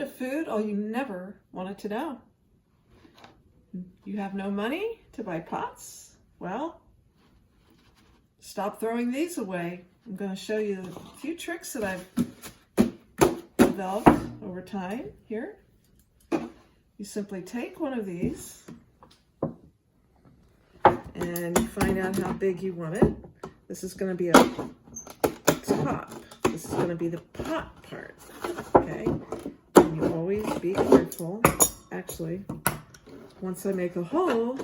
kind of food all you never wanted to know. You have no money to buy pots? Well, stop throwing these away. I'm going to show you a few tricks that I've developed over time here. You simply take one of these and you find out how big you want it. This is going to be a top. This is going to be the pot part, okay? And you always be careful. Actually, once I make a hole,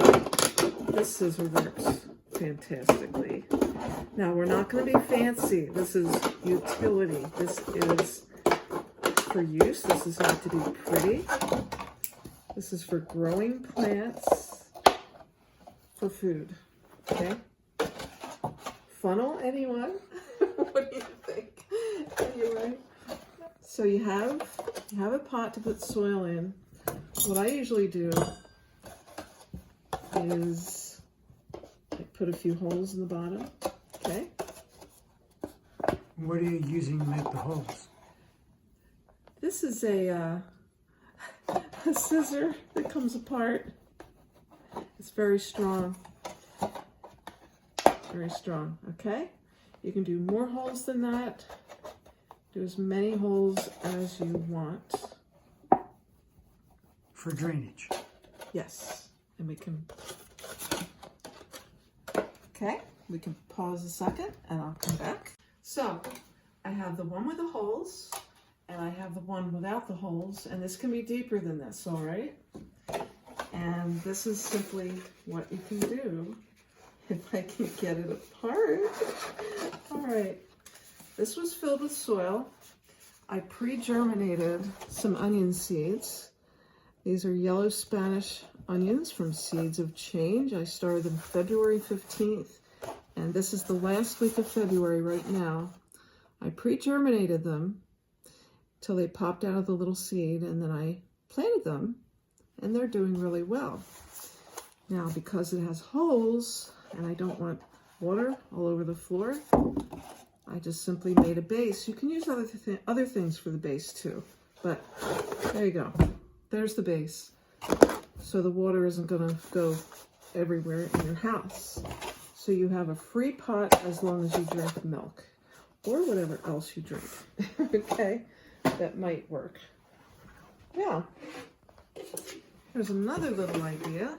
this scissor works fantastically. Now, we're not going to be fancy. This is utility. This is for use. This is not to be pretty. This is for growing plants for food, okay? Funnel, anyone? What do you think? Anyway, so you have a pot to put soil in. What I usually do is I put a few holes in the bottom, okay? What are you using to make the holes? This is a scissor that comes apart. It's very strong. Very strong, okay? You can do more holes than that. Do as many holes as you want. For drainage. Yes, and we can, okay, we can pause a second and I'll come back. So, I have the one with the holes and I have the one without the holes, and this can be deeper than this, all right? And this is simply what you can do if I can get it apart. All right, this was filled with soil. I pre-germinated some onion seeds. These are yellow Spanish onions from Seeds of Change. I started them February 15th, and this is the last week of February right now. I pre-germinated them till they popped out of the little seed, and then I planted them, and they're doing really well. Now, because it has holes, and I don't want water all over the floor, I just simply made a base. You can use other things for the base too, but there you go. There's the base. So the water isn't gonna go everywhere in your house. So you have a free pot as long as you drink milk or whatever else you drink, okay? That might work. Yeah. Here's another little idea.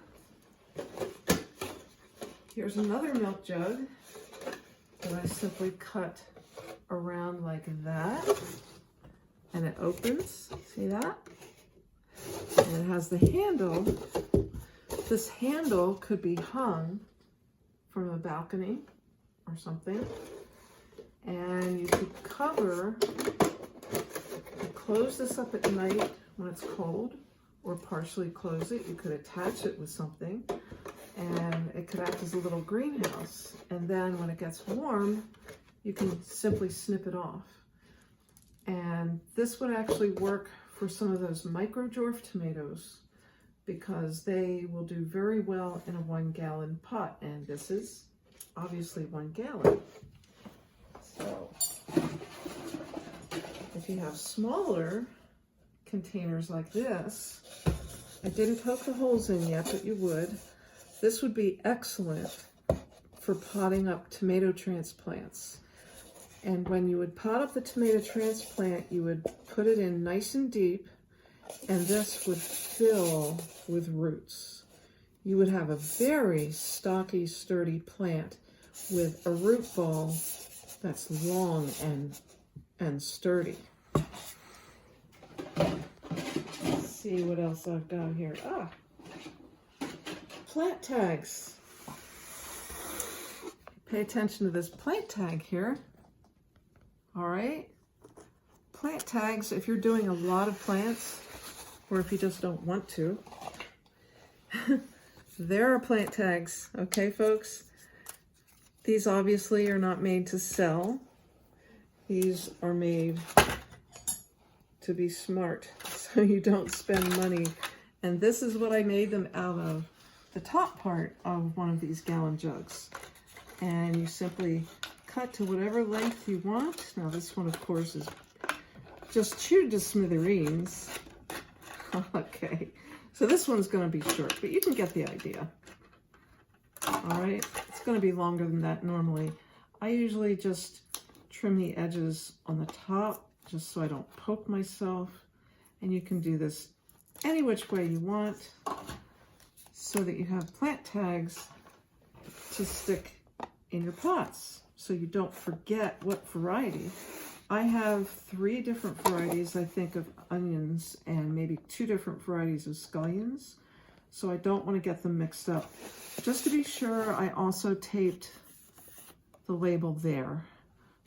Here's another milk jug that I simply cut around like that, and it opens, see that? And it has the handle. This handle could be hung from a balcony or something, and you could close this up at night when it's cold, or partially close it. You could attach it with something, and it could act as a little greenhouse. And then when it gets warm, you can simply snip it off. And this would actually work for some of those micro-dwarf tomatoes, because they will do very well in a 1 gallon pot. And this is obviously 1 gallon. So if you have smaller containers like this, I didn't poke the holes in yet, but you would. This would be excellent for potting up tomato transplants. And when you would pot up the tomato transplant, you would put it in nice and deep, and this would fill with roots. You would have a very stocky, sturdy plant with a root ball that's long and sturdy. Let's see what else I've got here. Plant tags. Pay attention to this plant tag here. All right. Plant tags, if you're doing a lot of plants, or if you just don't want to, there are plant tags, okay, folks? These obviously are not made to sell. These are made to be smart, so you don't spend money. And this is what I made them out of. The top part of one of these gallon jugs, and you simply cut to whatever length you want. Now this one, of course, is just chewed to smithereens, Okay, so this one's going to be short, but you can get the idea. All right, it's going to be longer than that normally. I usually just trim the edges on the top just so I don't poke myself. And you can do this any which way you want so that you have plant tags to stick in your pots so you don't forget what variety. I have 3 different varieties, I think, of onions and maybe 2 different varieties of scallions. So I don't want to get them mixed up. Just to be sure, I also taped the label there.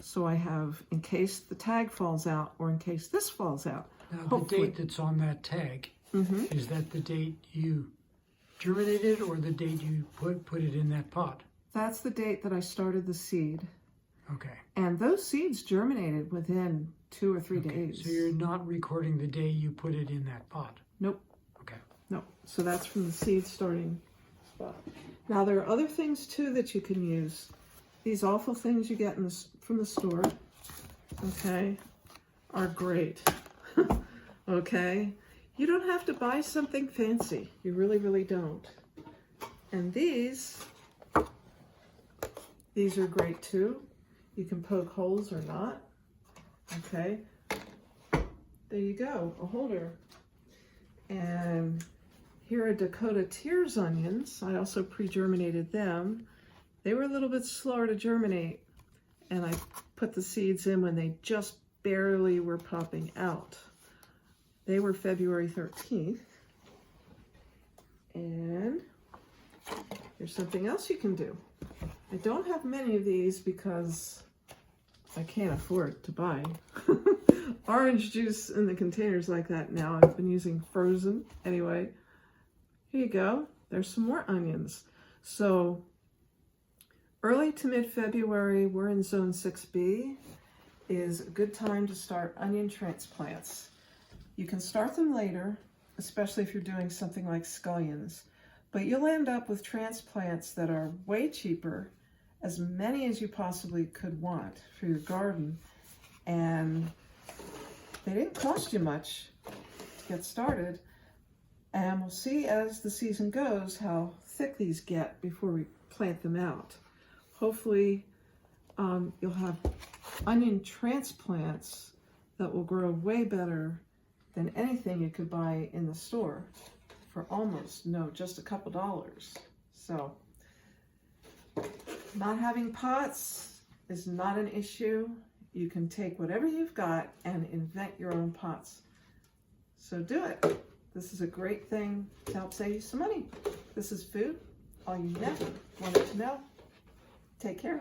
So I have, in case the tag falls out or in case this falls out. Now, Hopefully. the date that's on that tag, is that the date you germinated or the date you put it in that pot? That's the date that I started the seed. Okay. And those seeds germinated within 2 or 3 days. So you're not recording the day you put it in that pot? Nope. Okay. No. So that's from the seed starting spot. Now there are other things too that you can use. These awful things you get from the store, okay, are great. Okay? You don't have to buy something fancy. You really, really don't. And these are great too. You can poke holes or not. Okay? There you go, a holder. And here are Dakota Tears onions. I also pre-germinated them. They were a little bit slower to germinate, and I put the seeds in when they just barely were popping out. They were February 13th. And here's something else you can do. I don't have many of these because I can't afford to buy orange juice in the containers like that now. I've been using frozen. Anyway, here you go. There's some more onions. So early to mid-February, we're in zone 6B, is a good time to start onion transplants. You can start them later, especially if you're doing something like scallions, but you'll end up with transplants that are way cheaper, as many as you possibly could want for your garden, and they didn't cost you much to get started. And we'll see as the season goes how thick these get before we plant them out. Hopefully you'll have onion transplants that will grow way better than anything you could buy in the store for just a couple dollars. So not having pots is not an issue. You can take whatever you've got and invent your own pots. So do it. This is a great thing to help save you some money. This is food, all you never wanted to know. Take care.